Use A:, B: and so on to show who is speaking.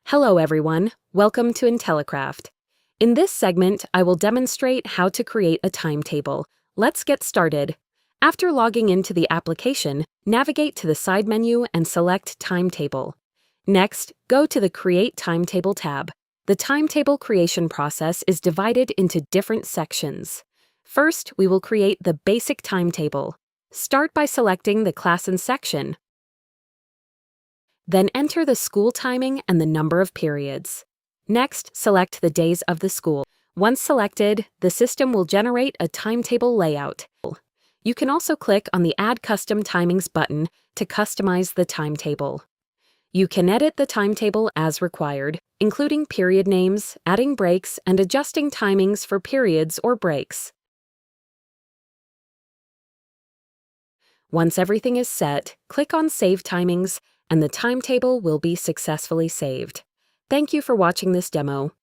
A: Hello everyone, welcome to Intellicraft. In this segment, I will demonstrate how to create a timetable. Let's get started. After logging into the application, navigate to the side menu and select Timetable. Next, go to the Create Timetable tab. The timetable creation process is divided into different sections. First, we will create the basic timetable. Start by selecting the class and section. Then enter the school timing and the number of periods. Next, select the days of the school. Once selected, the system will generate a timetable layout. You can also click on the Add Custom Timings button to customize the timetable. You can edit the timetable as required, including period names, adding breaks, and adjusting timings for periods or breaks. Once everything is set, click on Save Timings, and the timetable will be successfully saved. Thank you for watching this demo.